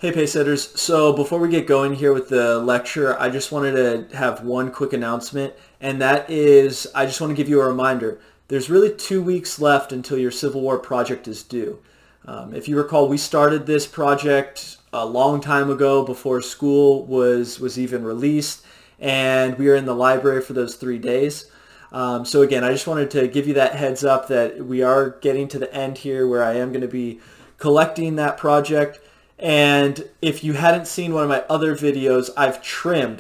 Hey, Paysetters. So before we get going here with the lecture, I just wanted to have one quick announcement, and that is I just want to give you a reminder. There's really 2 weeks left until your Civil War project is due. If you recall, we started this project a long time ago before school was even released, and we were in the library for those 3 days. So again, I just wanted to give you that heads up that we are getting to the end here where I am going to be collecting that project. And if you hadn't seen one of my other videos, I've trimmed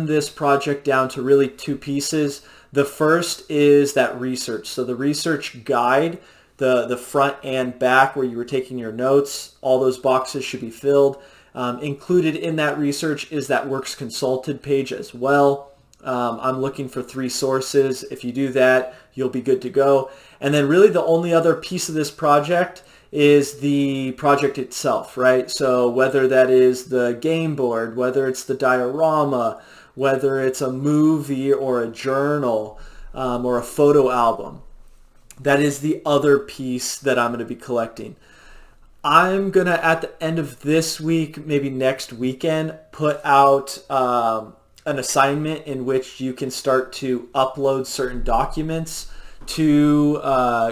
this project down to really two pieces. The first is that research. So the research guide, the front and back where you were taking your notes, all those boxes should be filled. Included in that research is that works consulted page as well. I'm looking for 3 sources. If you do that, you'll be good to go. And then really the only other piece of this project is the project itself, right? So whether that is the game board, whether it's the diorama, whether it's a movie or a journal or a photo album, that is the other piece that I'm going to be collecting. I'm going to, at the end of this week, maybe next weekend, put out an assignment in which you can start to upload certain documents to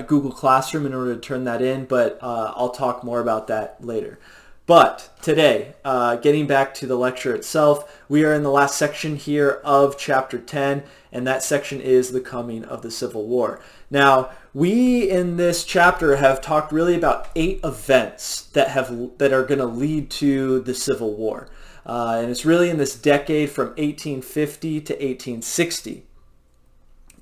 Google Classroom in order to turn that in, but I'll talk more about that later. But today, getting back to the lecture itself, we are in the last section here of Chapter 10, and that section is the coming of the Civil War. Now, we in this chapter have talked really about 8 events that are going to lead to the Civil War. And it's really in this decade from 1850 to 1860.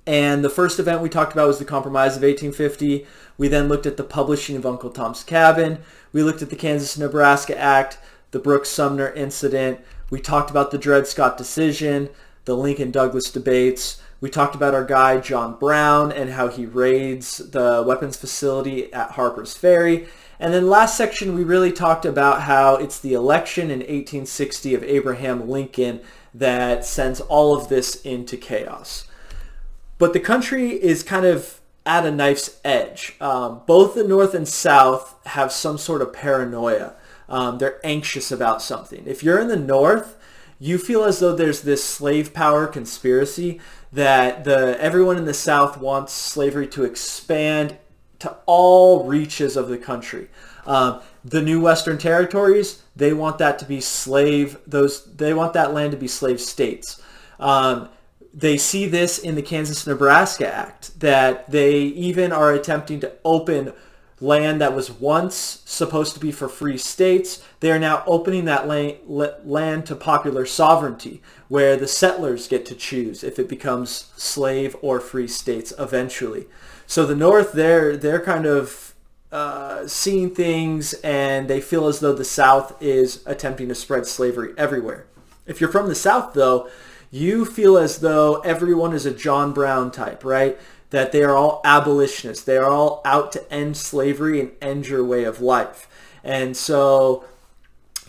And the first event we talked about was the Compromise of 1850. We then looked at the publishing of Uncle Tom's Cabin. We looked at the Kansas-Nebraska Act, the Brooks-Sumner incident. We talked about the Dred Scott decision, the Lincoln-Douglas debates. We talked about our guy, John Brown, and how he raids the weapons facility at Harper's Ferry. And then last section, we really talked about how it's the election in 1860 of Abraham Lincoln that sends all of this into chaos. But the country is kind of at a knife's edge. Both the North and South have some sort of paranoia. They're anxious about something. If you're in the North, you feel as though there's this slave power conspiracy that everyone in the South wants slavery to expand to all reaches of the country. The new Western territories, they want that to be they want that land to be slave states. They see this in the Kansas-Nebraska Act, that they even are attempting to open land that was once supposed to be for free states. They are now opening that land to popular sovereignty, where the settlers get to choose if it becomes slave or free states eventually. So the North, they're kind of seeing things, and they feel as though the South is attempting to spread slavery everywhere. If you're from the South, though, you feel as though everyone is a John Brown type, right? That they are all abolitionists. They are all out to end slavery and end your way of life. And so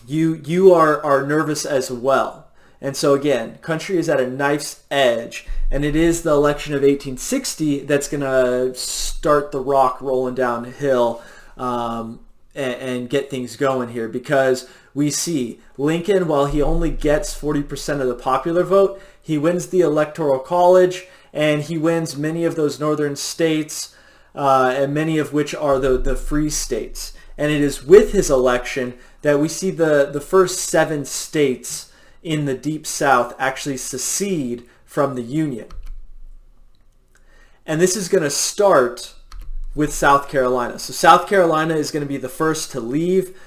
you are nervous as well. And so again, country is at a knife's edge, and it is the election of 1860 that's going to start the rock rolling downhill and get things going here, because we see Lincoln, while he only gets 40% of the popular vote, he wins the Electoral College, and he wins many of those northern states, and many of which are the free states. And it is with his election that we see the first 7 states in the Deep South actually secede from the Union. And this is going to start with South Carolina. So South Carolina is going to be the first to leave.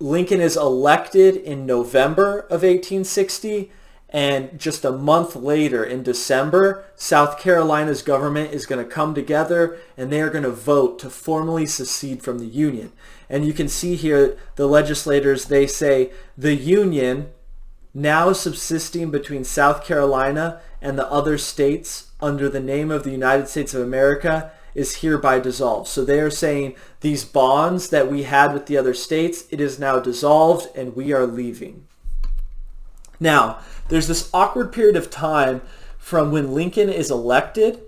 Lincoln is elected in November of 1860, and just a month later, in December, South Carolina's government is going to come together, and they are going to vote to formally secede from the Union. And you can see here the legislators, they say, the Union, now subsisting between South Carolina and the other states under the name of the United States of America, is hereby dissolved. So they are saying these bonds that we had with the other states, it is now dissolved and we are leaving. Now, there's this awkward period of time from when Lincoln is elected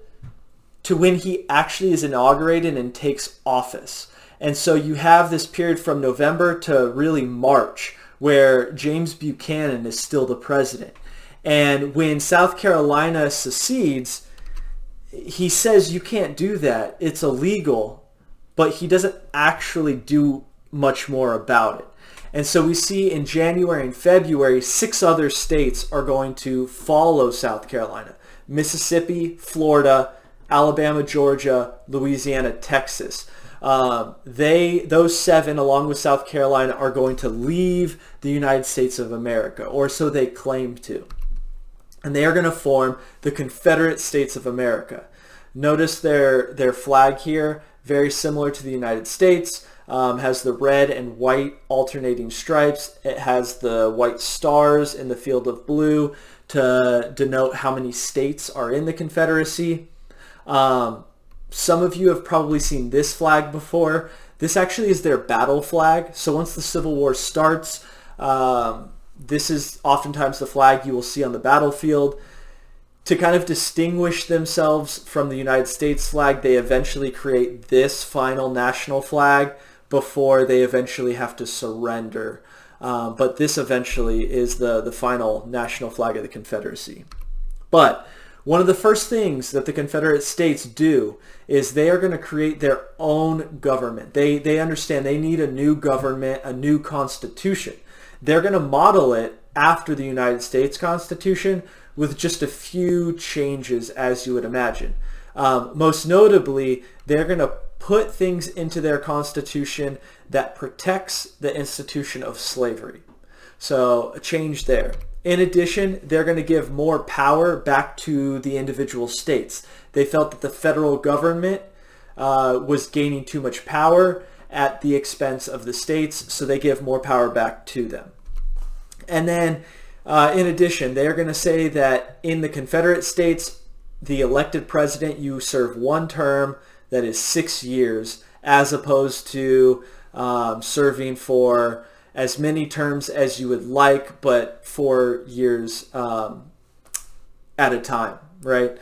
to when he actually is inaugurated and takes office. And so you have this period from November to really March where James Buchanan is still the president. And when South Carolina secedes, he says you can't do that. It's illegal, but he doesn't actually do much more about it. And so we see in January and February, 6 other states are going to follow South Carolina. Mississippi, Florida, Alabama, Georgia, Louisiana, Texas. Those 7, along with South Carolina, are going to leave the United States of America, or so they claim to. And they are going to form the Confederate States of America. Notice their flag here, very similar to the United States. Has the red and white alternating stripes. It has the white stars in the field of blue to denote how many states are in the Confederacy. Some of you have probably seen this flag before. This actually is their battle flag. So once the Civil War starts, this is oftentimes the flag you will see on the battlefield. To kind of distinguish themselves from the United States flag, they eventually create this final national flag before they eventually have to surrender. But this eventually is the final national flag of the Confederacy. But one of the first things that the Confederate States do is they are going to create their own government. They understand they need a new government, a new constitution. They're going to model it after the United States Constitution with just a few changes, as you would imagine. Most notably, they're going to put things into their constitution that protects the institution of slavery. So a change there. In addition, they're going to give more power back to the individual states. They felt that the federal government was gaining too much power at the expense of the states, so they give more power back to them. And then, in addition, they're going to say that in the Confederate States, the elected president, you serve one term that is 6 years, as opposed to serving for as many terms as you would like, but 4 years at a time, right?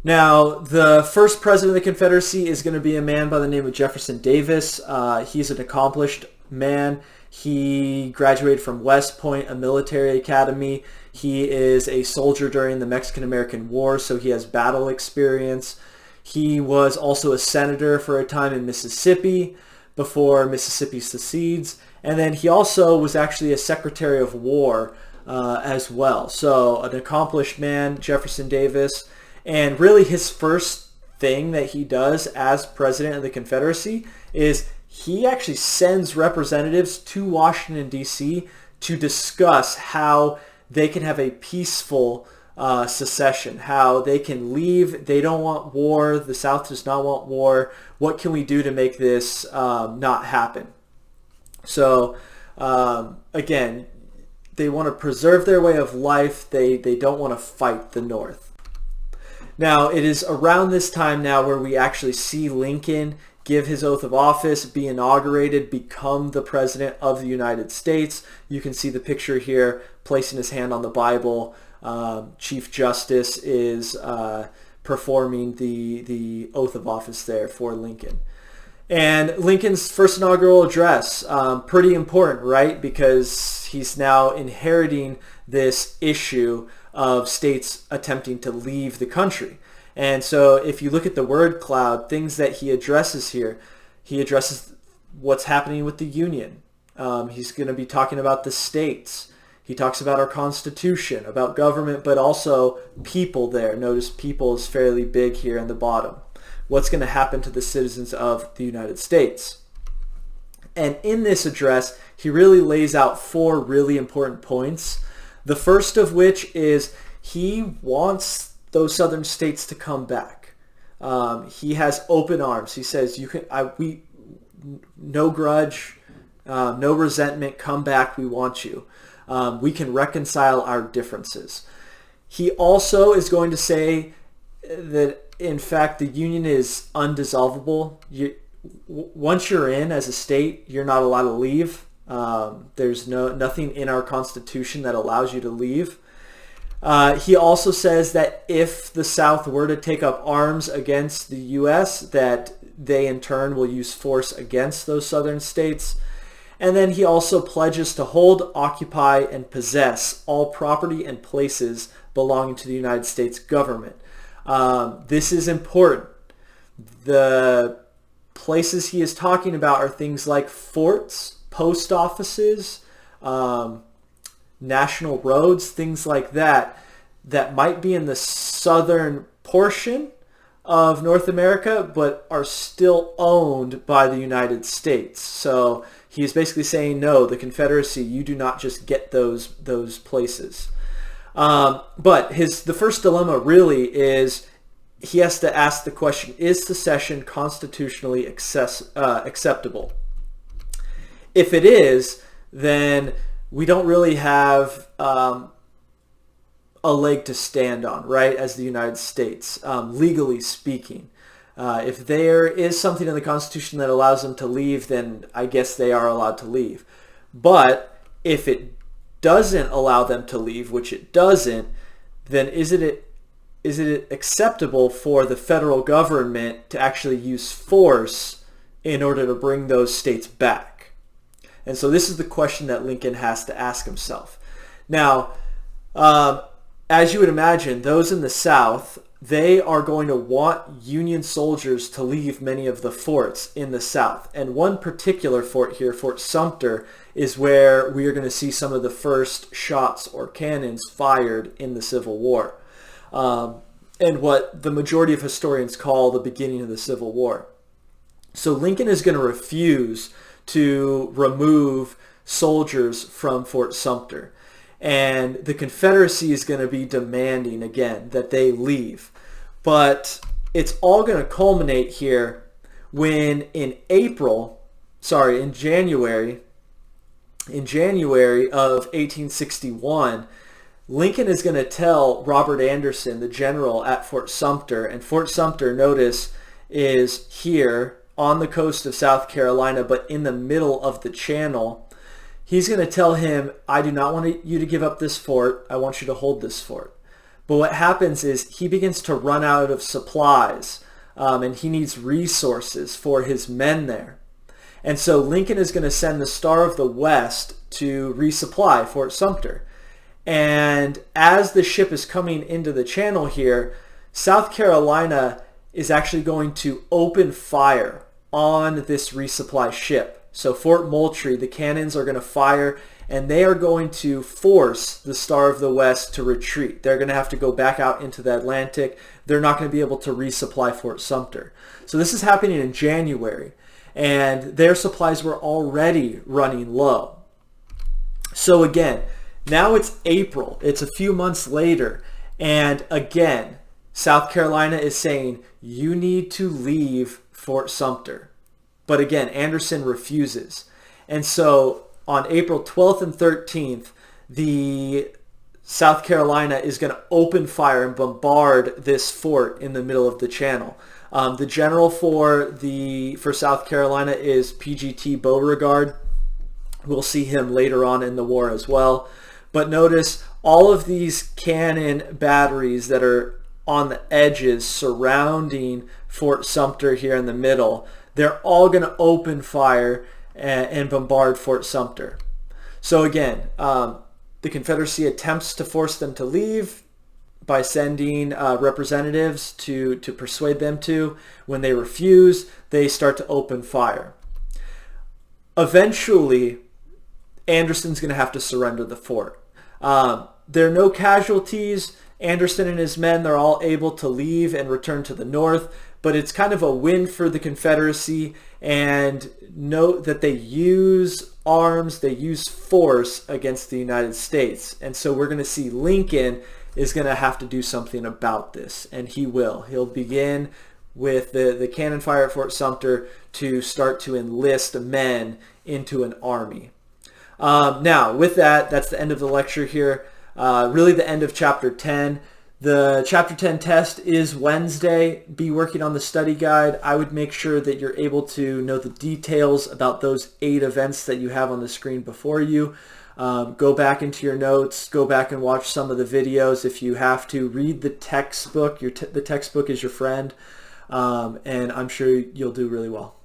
Now, the first president of the Confederacy is going to be a man by the name of Jefferson Davis. He's an accomplished man. He graduated from West Point, a military academy. He is a soldier during the Mexican-American War, so he has battle experience. He was also a senator for a time in Mississippi before Mississippi secedes. And then he also was actually a Secretary of War as well. So an accomplished man, Jefferson Davis. And really his first thing that he does as president of the Confederacy is he actually sends representatives to Washington, D.C. to discuss how they can have a peaceful secession, how they can leave. They don't want war. The South does not want war. What can we do to make this not happen? So again, they want to preserve their way of life. They don't want to fight the North. Now, it is around this time now where we actually see Lincoln give his oath of office, be inaugurated, become the president of the United States. You can see the picture here, placing his hand on the Bible. Chief Justice is performing the oath of office there for Lincoln. And Lincoln's first inaugural address, pretty important, right? Because he's now inheriting this issue of states attempting to leave the country. And so if you look at the word cloud, things that he addresses here, he addresses what's happening with the Union. He's going to be talking about the states. He talks about our Constitution, about government, but also people there. Notice people is fairly big here in the bottom. What's going to happen to the citizens of the United States? And in this address, he really lays out 4 really important points. The first of which is he wants those southern states to come back. He has open arms. He says, no grudge, no resentment, come back, we want you. We can reconcile our differences. He also is going to say that, in fact, the Union is undissolvable. Once you're in as a state, you're not allowed to leave. There's nothing in our Constitution that allows you to leave. He also says that if the South were to take up arms against the U.S., that they in turn will use force against those southern states. And then he also pledges to hold, occupy, and possess all property and places belonging to the United States government. This is important. The places he is talking about are things like forts, post offices, national roads, things like that, that might be in the southern portion of North America, but are still owned by the United States. So he is basically saying, no, the Confederacy, you do not just get those places. But the first dilemma really is he has to ask the question, is secession constitutionally acceptable? If it is, then we don't really have a leg to stand on, right, as the United States, legally speaking. If there is something in the Constitution that allows them to leave, then I guess they are allowed to leave. But if it doesn't allow them to leave, which it doesn't, then is it acceptable for the federal government to actually use force in order to bring those states back? And so this is the question that Lincoln has to ask himself. Now, as you would imagine, those in the South, they are going to want Union soldiers to leave many of the forts in the South. And one particular fort here, Fort Sumter, is where we are going to see some of the first shots or cannons fired in the Civil War. And what the majority of historians call the beginning of the Civil War. So Lincoln is going to refuse to remove soldiers from Fort Sumter. And the Confederacy is going to be demanding, again, that they leave. But it's all going to culminate here when in January of 1861, Lincoln is going to tell Robert Anderson, the general at Fort Sumter, and Fort Sumter, notice, is here on the coast of South Carolina, but in the middle of the channel. He's going to tell him, I do not want you to give up this fort. I want you to hold this fort. But what happens is he begins to run out of supplies, and he needs resources for his men there. And so Lincoln is going to send the Star of the West to resupply Fort Sumter. And as the ship is coming into the channel here, South Carolina is actually going to open fire on this resupply ship. So Fort Moultrie, the cannons are going to fire, and they are going to force the Star of the West to retreat. They're going to have to go back out into the Atlantic. They're not going to be able to resupply Fort Sumter. So this is happening in January, and their supplies were already running low. So again, now it's April. It's a few months later, and again, South Carolina is saying, you need to leave Fort Sumter. But again, Anderson refuses. And so on April 12th and 13th, the South Carolina is going to open fire and bombard this fort in the middle of the channel. The general for South Carolina is P.G.T. Beauregard. We'll see him later on in the war as well. But notice all of these cannon batteries that are on the edges surrounding Fort Sumter here in the middle, they're all going to open fire and bombard Fort Sumter. So again, the Confederacy attempts to force them to leave by sending representatives to persuade them to. When they refuse, they start to open fire. Eventually, Anderson's going to have to surrender the fort. There are no casualties. Anderson and his men, they're all able to leave and return to the north. But it's kind of a win for the Confederacy, and note that they use arms, they use force against the United States. And so we're going to see Lincoln is going to have to do something about this, and he will. He'll begin with the cannon fire at Fort Sumter to start to enlist men into an army. Now, with that, that's the end of the lecture here. Really the end of Chapter 10. The Chapter 10 test is Wednesday. Be working on the study guide. I would make sure that you're able to know the details about those 8 events that you have on the screen before you. Go back into your notes, go back and watch some of the videos if you have to. Read the textbook. The textbook is your friend, and I'm sure you'll do really well.